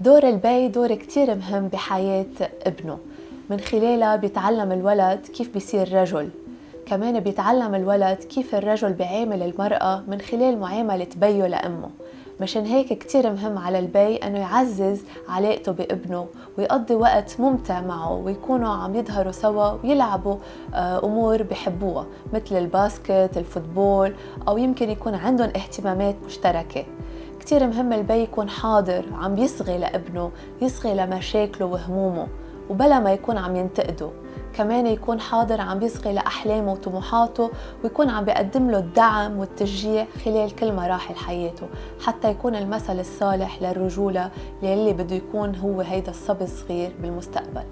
دور البي دور كتير مهم بحياة ابنه. من خلالها بيتعلم الولد كيف بيصير رجل، كمان بيتعلم الولد كيف الرجل بيعامل المرأة من خلال معاملة بيه لأمه. مشان هيك كتير مهم على البي أنه يعزز علاقته بابنه ويقضي وقت ممتع معه، ويكونوا عم يظهروا سوا ويلعبوا أمور بحبوها مثل الباسكت، الفوتبول، أو يمكن يكون عندهم اهتمامات مشتركة. كتير مهم البي يكون حاضر، عم يصغي لابنه، يصغي لمشاكله وهمومه وبلا ما يكون عم ينتقده. كمان يكون حاضر عم يصغي لأحلامه وطموحاته، ويكون عم بيقدم له الدعم والتشجيع خلال كل مراحل حياته، حتى يكون المثل الصالح للرجولة يلي بده يكون هو هيدا الصبي الصغير بالمستقبل.